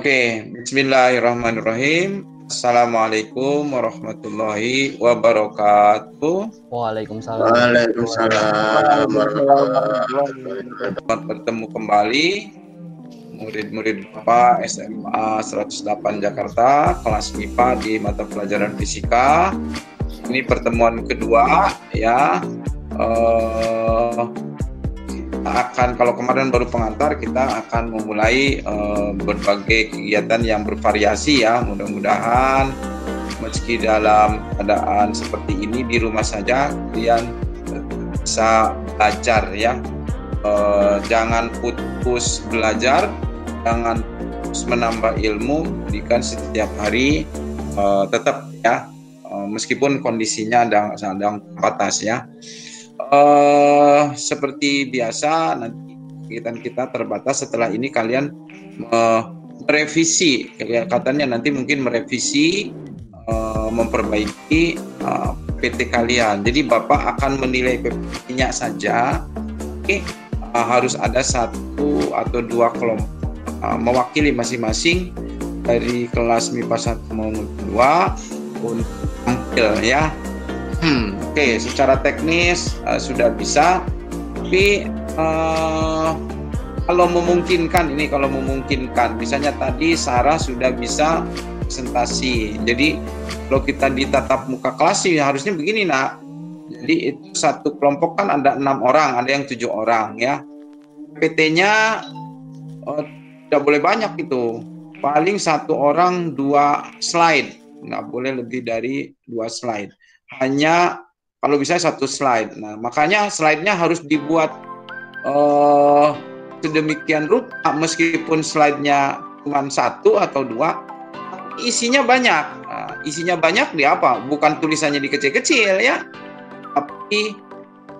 Oke, Bismillahirrahmanirrahim. Assalamualaikum warahmatullahi wabarakatuh. Waalaikumsalam. Waalaikumsalam warahmatullahi wabarakatuh. Selamat bertemu kembali murid-murid Bapak SMA 108 Jakarta, kelas MIPA di mata pelajaran fisika. Ini pertemuan kedua ya. Kalau kemarin baru pengantar, kita akan memulai berbagai kegiatan yang bervariasi ya. Mudah-mudahan meski dalam keadaan seperti ini di rumah saja kalian bisa belajar ya. Jangan putus belajar, jangan putus menambah ilmu, jika setiap hari tetap ya, meskipun kondisinya sedang terbatas ya. Seperti biasa nanti kegiatan kita terbatas. Setelah ini kalian merevisi, katanya nanti mungkin merevisi, memperbaiki PT kalian. Jadi Bapak akan menilai PT-nya saja. Harus ada 1 atau 2 kelompok mewakili masing-masing dari kelas MIPA 1 maupun 2 untuk tampil ya. Oke, secara teknis sudah bisa, tapi kalau memungkinkan, misalnya tadi Sarah sudah bisa presentasi. Jadi kalau kita di tatap muka kelas sih harusnya begini nak. Jadi itu satu kelompok kan ada 6 orang, ada yang 7 orang ya. PT-nya tidak boleh banyak itu, paling 1 orang 2 slide, nggak boleh lebih dari 2 slide. Hanya kalau bisa 1 slide. Nah, makanya slide-nya harus dibuat sedemikian rupa, meskipun slide-nya cuma 1 atau 2, isinya banyak. Nah, isinya banyak di apa? Bukan tulisannya dikecil-kecil ya, tapi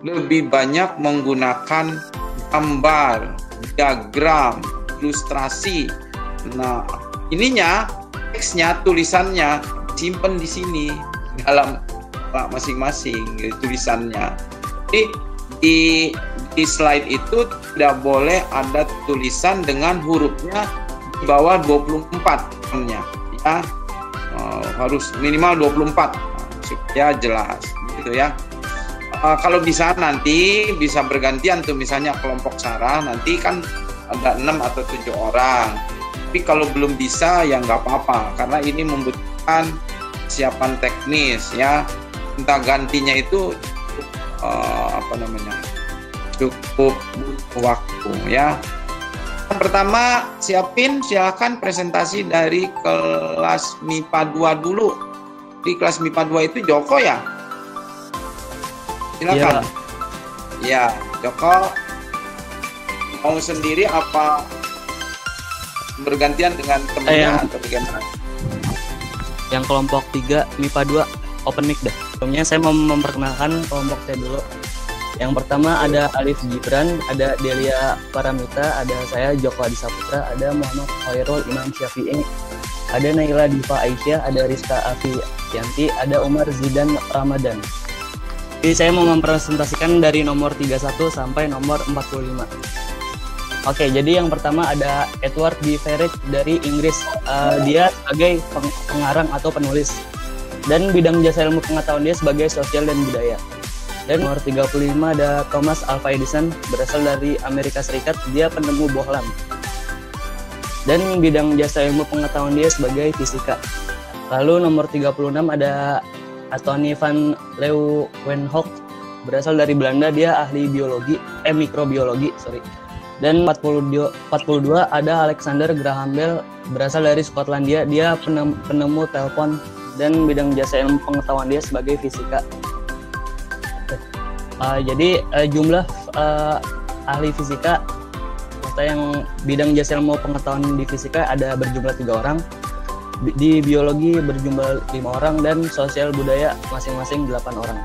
lebih banyak menggunakan gambar, diagram, ilustrasi. Nah, ininya, teksnya, tulisannya simpen di sini dalam masing-masing tulisannya. Jadi di slide itu tidak boleh ada tulisan dengan hurufnya di bawah 24 ya. Harus minimal 24 supaya jelas gitu ya. Kalau bisa nanti bisa bergantian tuh, misalnya kelompok Sarah nanti kan ada 6 atau 7 orang. Tapi kalau belum bisa ya nggak apa-apa, karena ini membutuhkan siapan teknis ya. Entah gantinya itu cukup waktu ya. Yang pertama silakan presentasi dari kelas MIPA 2 dulu. Di kelas MIPA 2 itu Joko ya? Silakan. Ya, Joko mau sendiri apa bergantian dengan temannya atau bagaimana? Yang kelompok 3 MIPA 2 open mic dah. Sebelumnya saya mau memperkenalkan kelompok saya dulu. Yang pertama ada Alif Gibran, ada Delia Paramita, ada saya Joko Adi Saputra, ada Muhammad Khairul Imam Syafi'i, ada Naila Diva Aisyah, ada Rizka Afi Yanti, ada Umar Zidan Ramadan. Jadi saya mau mempresentasikan dari nomor 31 sampai nomor 45. Oke, jadi yang pertama ada Edward D. Verritt dari Inggris. Dia sebagai pengarang atau penulis. Dan bidang jasa ilmu pengetahuan dia sebagai sosial dan budaya. Dan nomor 35 ada Thomas Alva Edison, berasal dari Amerika Serikat. Dia penemu bohlam. Dan bidang jasa ilmu pengetahuan dia sebagai fisika. Lalu nomor 36 ada Anthony van Leeuwenhoek, berasal dari Belanda. Dia ahli mikrobiologi. Dan 42 ada Alexander Graham Bell, berasal dari Skotlandia. Dia penemu telepon dan bidang jasa ilmu pengetahuan dia sebagai fisika. Jadi jumlah ahli fisika serta yang bidang jasa ilmu pengetahuan di fisika ada berjumlah 3 orang, di biologi berjumlah 5 orang, dan sosial budaya masing-masing 8 orang.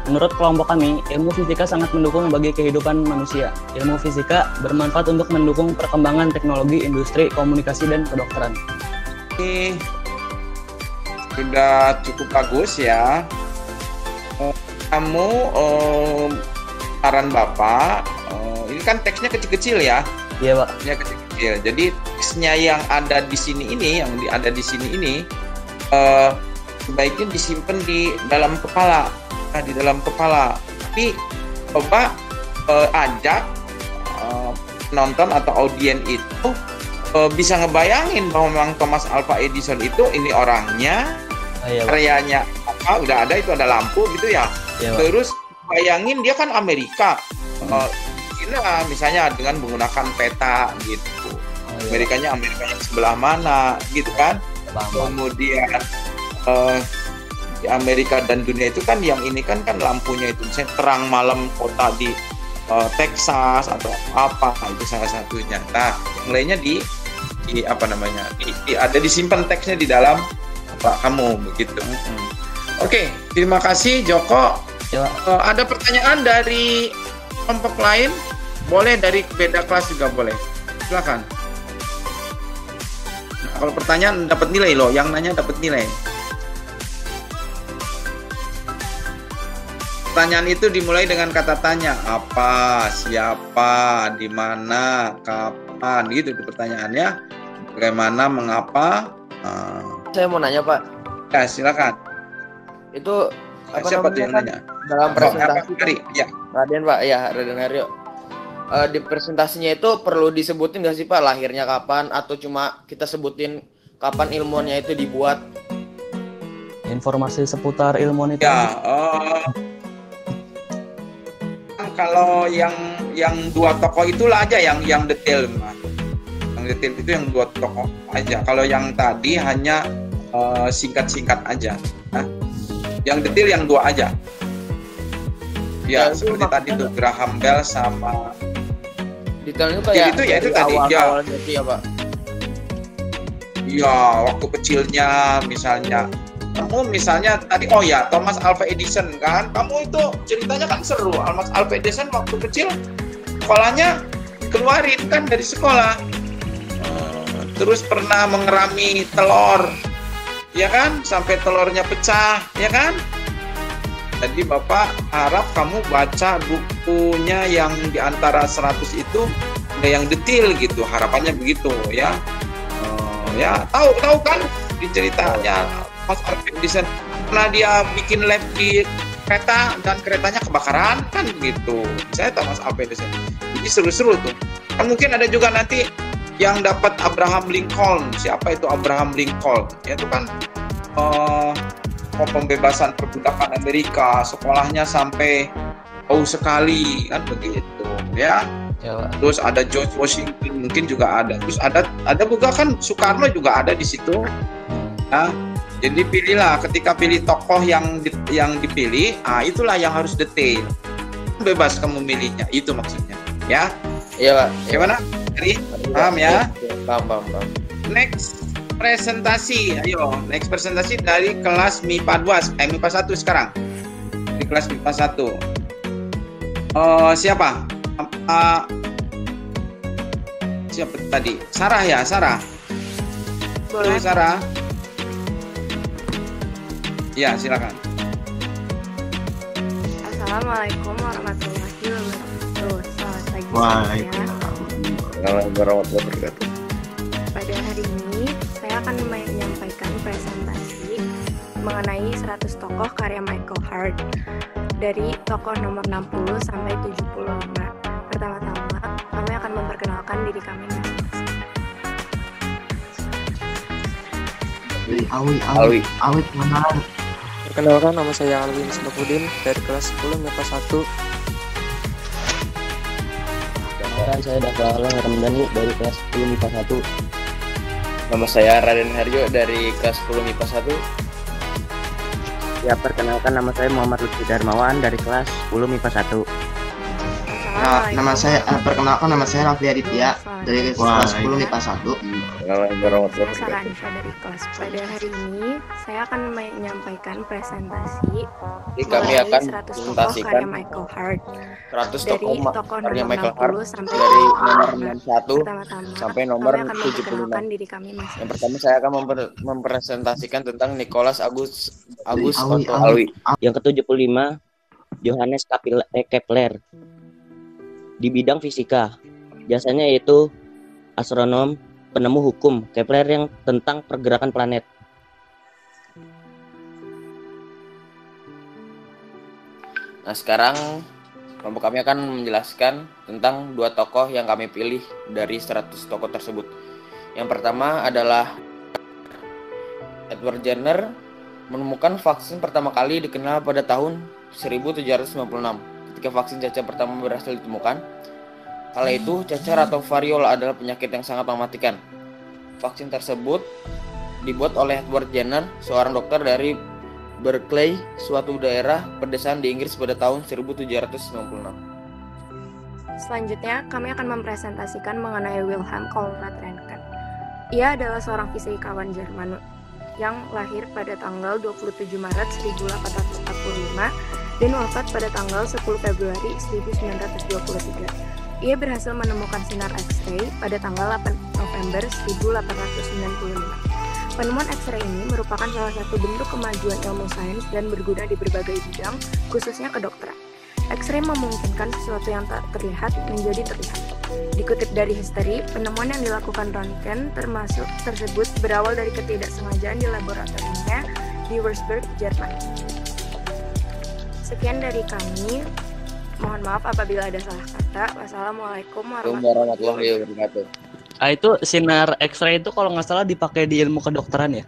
Menurut kelompok kami, ilmu fisika sangat mendukung bagi kehidupan manusia. Ilmu fisika bermanfaat untuk mendukung perkembangan teknologi, industri, komunikasi, dan kedokteran. Ini sudah cukup bagus ya. Kamu saran Bapak, ini kan teksnya kecil-kecil ya. Iya, Pak. Teksnya kecil-kecil. ambil. Jadi teksnya yang ada di sini ini, sebaiknya disimpan di dalam kepala, di dalam kepala. Tapi coba ajak penonton atau audien itu bisa ngebayangin bahwa memang Thomas Alva Edison itu ini orangnya, karyanya apa, udah ada, itu ada lampu gitu ya. Terus bayangin dia kan Amerika, China misalnya dengan menggunakan peta gitu. Amerikanya sebelah mana gitu kan. Kemudian di Amerika dan dunia itu kan yang ini kan lampunya itu misalnya terang malam kota di Texas atau apa, itu salah satunya. Nah, yang lainnya di apa namanya? Ada disimpan teksnya di dalam apa kamu begitu. Oke, terima kasih Joko. Ada pertanyaan dari kelompok lain? Boleh dari beda kelas juga boleh. Silakan. Nah, kalau pertanyaan dapat nilai loh, yang nanya dapat nilai. Pertanyaan itu dimulai dengan kata tanya, apa, siapa, di mana, kapan, gitu pertanyaannya. Bagaimana, mengapa? Saya mau nanya Pak. Ya silakan. Itu apa siapa namanya, tuh yang nanya? Dalam presentasi ya. Raden Pak, ya Raden Haryo. Di presentasinya itu perlu disebutin nggak sih Pak lahirnya kapan, atau cuma kita sebutin kapan ilmuannya itu dibuat? Informasi seputar ilmuwan itu. Ya, kalau yang dua tokoh itulah aja yang detail, Mas. Yang detail itu yang dua tokoh aja. Kalau yang tadi hanya singkat-singkat aja. Nah, yang detail yang dua aja. Ya, seperti tadi tuh Graham Bell sama. Detailnya kayak itu ya itu tadi awal ya Pak. Iya, waktu kecilnya misalnya. Kamu misalnya tadi, Thomas Alva Edison kan, kamu itu ceritanya kan seru. Thomas Alva Edison waktu kecil sekolahnya keluarin kan dari sekolah, terus pernah mengerami telur, ya kan, sampai telurnya pecah, ya kan. Jadi Bapak harap kamu baca bukunya yang di antara 100 itu ada yang detail gitu, harapannya begitu ya. Ya tahu kan di ceritanya Thomas Alva Edison pernah dia bikin lab di kereta dan keretanya kebakaran kan begitu. Saya Thomas Alva Edison. Jadi seru-seru tuh. Kan mungkin ada juga nanti yang dapat Abraham Lincoln. Siapa itu Abraham Lincoln? Ya itu kan pembebasan perbudakan Amerika. Sekolahnya sampai jauh sekali kan begitu ya. Terus ada George Washington mungkin juga ada. Terus ada juga kan Soekarno juga ada di situ. Nah, jadi pilihlah, ketika pilih tokoh yang dipilih, itulah yang harus detail. Bebas kamu milihnya, itu maksudnya, ya. Iya Pak. Gimana? Paham ya? Paham. Next presentasi, ayo. Next presentasi dari kelas MIPA 2, MIPA 1 sekarang. Di kelas MIPA 1. Siapa? Siapa tadi? Sarah ya, Sarah. Boleh. Sarah. Ya, silakan. Assalamualaikum warahmatullahi wabarakatuh. Selamat pagi semuanya. Waalaikumsalam. Pada hari ini saya akan menyampaikan presentasi mengenai 100 tokoh karya Michael Hart dari tokoh nomor 60 sampai 75. Pertama-tama, kami akan memperkenalkan diri kami masing-masing. Awi kenal. Perkenalkan, nama saya Alwin Sendokudin dari kelas 10 MIPA 1. Perkenalkan, saya Dafla Ramdhani dari kelas 10 MIPA 1. Nama saya Raden Haryo dari kelas 10 MIPA 1. Ya, perkenalkan, nama saya Muhammad Lutfi Darmawan dari kelas 10 MIPA 1. Nama saya Rafli Aditya dari kelas 10 MIPA 1. Sarah Anifa dari kelas. Pada hari ini saya akan menyampaikan presentasi Kami akan 100 tokoh presentasikan karya Michael Hart 100 dari tokoh tokoh karya nomor Michael 60 Hart sampai dari nomor 75. 61 Pertama-tama, sampai nomor kami akan 75. memperkenalkan diri kami masing-masing. Yang pertama saya akan mempresentasikan tentang Nicholas August Otto Alwi. Alwi. Yang ke-75, Johannes Kepler. Di bidang fisika, jasanya yaitu astronom, penemu hukum Kepler yang tentang pergerakan planet. Nah, sekarang kelompok kami akan menjelaskan tentang 2 tokoh yang kami pilih dari 100 tokoh tersebut. Yang pertama adalah Edward Jenner menemukan vaksin pertama kali dikenal pada tahun 1796 ketika vaksin cacar pertama berhasil ditemukan. Kala itu cacar atau variola adalah penyakit yang sangat mematikan. Vaksin tersebut dibuat oleh Edward Jenner, seorang dokter dari Berkeley, suatu daerah pedesaan di Inggris pada tahun 1796. Selanjutnya, kami akan mempresentasikan mengenai Wilhelm Conrad Röntgen. Ia adalah seorang fisikawan Jerman yang lahir pada tanggal 27 Maret 1845 dan wafat pada tanggal 10 Februari 1923. Ia berhasil menemukan sinar X-ray pada tanggal 8 November 1895. Penemuan X-ray ini merupakan salah satu bentuk kemajuan ilmu sains dan berguna di berbagai bidang, khususnya kedokteran. X-ray memungkinkan sesuatu yang tak terlihat menjadi terlihat. Dikutip dari History, penemuan yang dilakukan Röntgen tersebut berawal dari ketidaksengajaan di laboratoriumnya di Würzburg, Jerman. Sekian dari kami. Mohon maaf apabila ada salah kata. Wassalamualaikum warahmatullahi wabarakatuh. Itu sinar X-ray itu kalau nggak salah dipakai di ilmu kedokteran ya?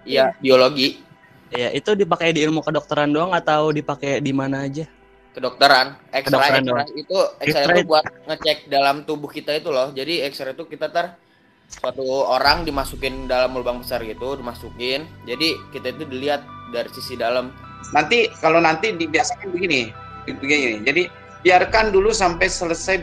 Iya, biologi. Iya, itu dipakai di ilmu kedokteran doang atau dipakai di mana aja? Kedokteran. X-ray itu X-ray buat ngecek dalam tubuh kita itu loh. Jadi X-ray itu kita suatu orang dimasukin dalam lubang besar gitu, dimasukin. Jadi kita itu dilihat dari sisi dalam. Nanti kalau dibiasakan begini. Jadi biarkan dulu sampai selesai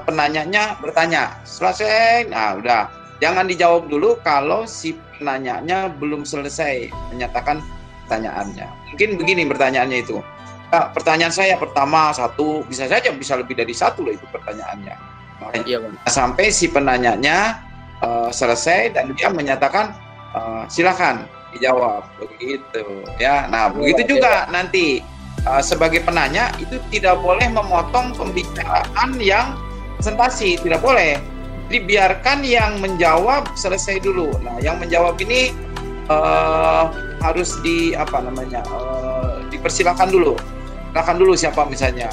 penanyanya bertanya. Selesai, nah udah. Jangan dijawab dulu kalau si penanyanya belum selesai menyatakan pertanyaannya. Mungkin begini pertanyaannya itu. Nah, pertanyaan saya pertama 1, bisa saja bisa lebih dari 1 loh itu pertanyaannya. Iya, sampai si penanyanya selesai dan dia menyatakan silakan dijawab begitu ya. Nah, begitu juga nanti sebagai penanya itu tidak boleh memotong pembicaraan yang presentasi, tidak boleh. Jadi biarkan yang menjawab selesai dulu. Nah, yang menjawab ini harus dipersilakan dulu. Silakan dulu siapa misalnya.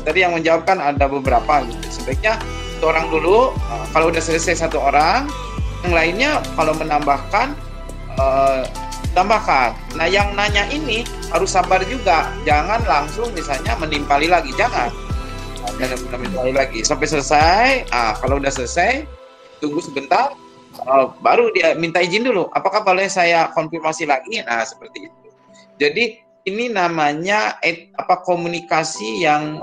Tadi yang menjawabkan ada beberapa gitu. Sebaiknya satu orang dulu. Kalau udah selesai satu orang, yang lainnya kalau menambahkan tambahkan. Nah, yang nanya ini harus sabar juga. Jangan langsung misalnya menimpali lagi, jangan. Menimpali lagi sampai selesai. Kalau udah selesai, tunggu sebentar. Baru dia minta izin dulu. Apakah boleh saya konfirmasi lagi? Nah, seperti itu. Jadi ini namanya komunikasi yang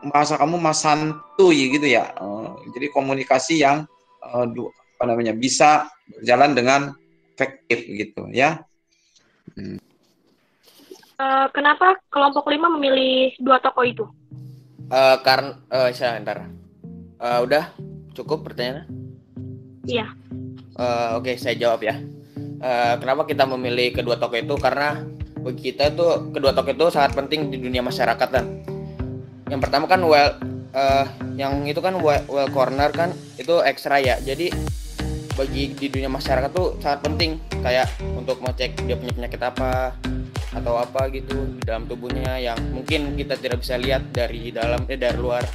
bahasa kamu santuy gitu ya. Jadi komunikasi yang bisa berjalan dengan efektif gitu ya. Kenapa kelompok 5 memilih 2 tokoh itu? Karena sebentar. Udah cukup pertanyaannya? Iya. Oke, saya jawab ya. Kenapa kita memilih kedua tokoh itu? Karena bagi kita itu kedua tokoh itu sangat penting di dunia masyarakat kan. Yang pertama kan yang itu kan well corner kan itu X-ray ya. Jadi bagi di dunia masyarakat tuh sangat penting kayak untuk ngecek dia punya penyakit apa atau apa gitu di dalam tubuhnya yang mungkin kita tidak bisa lihat dari dalam dari luar.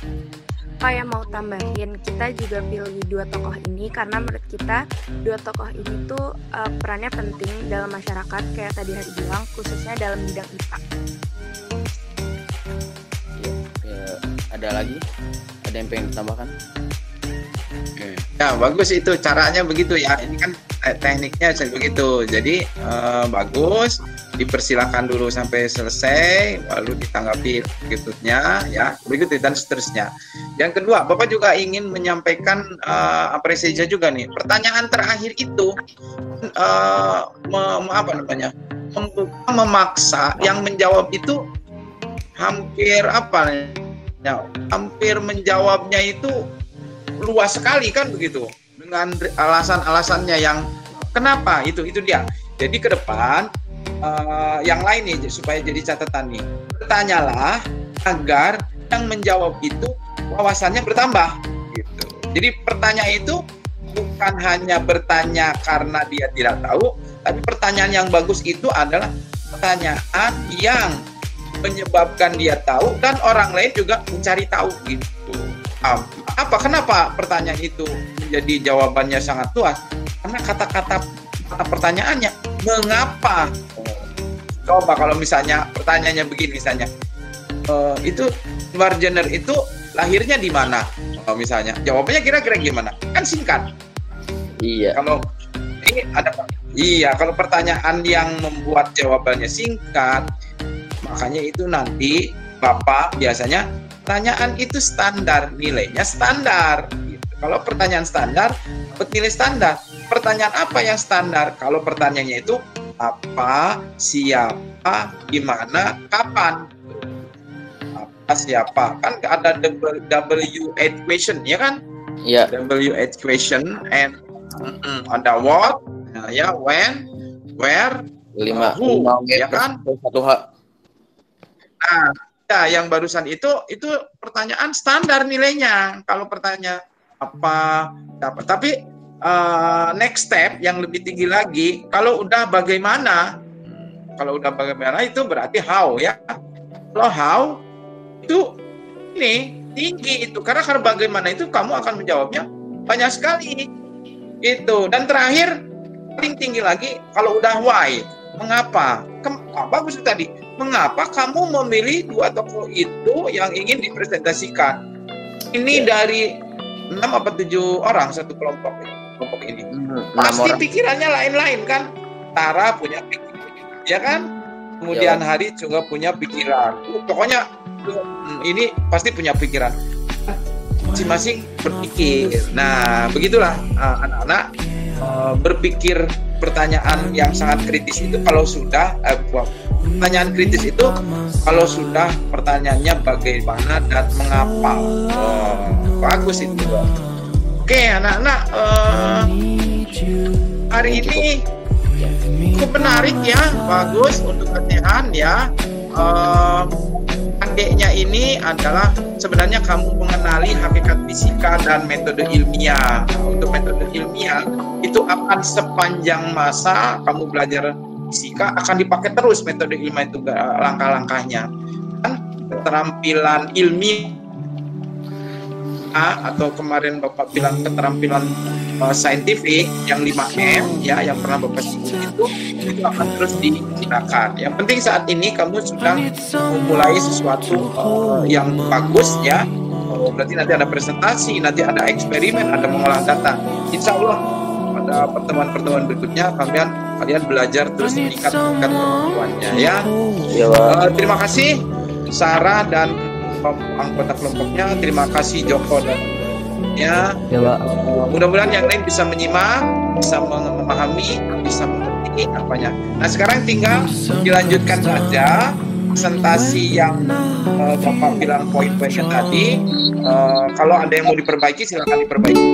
Yang mau tambahin, kita juga pilih 2 tokoh ini karena menurut kita 2 tokoh ini tuh perannya penting dalam masyarakat kayak tadi Hari bilang, khususnya dalam bidang IPA. Ada lagi? Ada yang pengen ditambahkan? Ya, bagus itu caranya begitu ya. Ini kan tekniknya begitu. Jadi bagus, dipersilakan dulu sampai selesai, lalu ditanggapi berikutnya ya, berikutnya dan seterusnya. Yang kedua, Bapak juga ingin menyampaikan apresiasi juga nih. Pertanyaan terakhir itu memaksa yang menjawab itu hampir hampir menjawabnya itu luas sekali kan begitu dengan alasan-alasannya yang kenapa itu dia. Jadi ke depan yang lain nih supaya jadi catatan nih, bertanyalah agar yang menjawab itu wawasannya bertambah gitu. Jadi pertanyaan itu bukan hanya bertanya karena dia tidak tahu, tapi pertanyaan yang bagus itu adalah pertanyaan yang menyebabkan dia tahu dan orang lain juga mencari tahu gitu. Kenapa pertanyaan itu menjadi jawabannya sangat luas? Karena kata-kata pertanyaannya mengapa. Coba kalau misalnya pertanyaannya begini misalnya, itu Edward Jenner itu lahirnya di mana? Misalnya jawabannya kira-kira gimana? Kan singkat. Iya. Kalau ini ada, kalau pertanyaan yang membuat jawabannya singkat, makanya itu nanti Bapak biasanya pertanyaan itu standar, nilainya standar. Gitu. Kalau pertanyaan standar, dapat nilai standar. Pertanyaan apa yang standar? Kalau pertanyaannya itu apa, siapa, gimana, kapan. Siapa, kan ada WH question, ya kan? Iya. WH question and ada what, ya, when, where, 5 who, ya kan? 1H. Nah, ya, yang barusan itu pertanyaan standar nilainya. Kalau pertanyaan apa, tapi next step yang lebih tinggi lagi, kalau udah bagaimana, itu berarti how, ya. Kalau how itu ini tinggi itu, karena bagaimana itu kamu akan menjawabnya banyak sekali itu. Dan terakhir paling tinggi lagi kalau udah why, mengapa. Bagus tadi, mengapa kamu memilih 2 tokoh itu yang ingin dipresentasikan. Ini dari 6 apa 7 orang satu kelompok ini. Pasti pikirannya lain-lain kan. Tara punya pikiran, ya kan? Kemudian Hari juga punya pikiran. Pokoknya ini pasti punya pikiran. Masing-masing berpikir. Nah, begitulah anak-anak berpikir pertanyaan yang sangat kritis itu kalau sudah pertanyaan kritis itu kalau sudah pertanyaannya bagaimana dan mengapa. Bagus itu. Oke, anak-anak, hari ini cukup menarik ya, bagus untuk latihan ya. Adiknya ini adalah sebenarnya kamu mengenali hakikat fisika dan metode ilmiah. Untuk metode ilmiah itu akan sepanjang masa kamu belajar fisika akan dipakai terus metode ilmiah itu langkah-langkahnya. Dan keterampilan ilmiah atau kemarin Bapak bilang keterampilan saintifik yang 5M ya, yang pernah Bapak singgung itu akan terus digunakan. Yang penting saat ini kamu sudah memulai sesuatu yang bagus ya. Berarti nanti ada presentasi, nanti ada eksperimen, ada mengolah data. Insya Allah pada pertemuan-pertemuan berikutnya kalian belajar terus meningkatkan kemampuannya ya. Terima kasih Sarah dan anggota kelompoknya, terima kasih Joko dan ya. Mudah-mudahan yang lain bisa menyimak, bisa memahami, bisa mengerti apanya. Nah sekarang tinggal dilanjutkan saja presentasi yang Bapak bilang poin-poinnya tadi. Kalau ada yang mau diperbaiki silakan diperbaiki.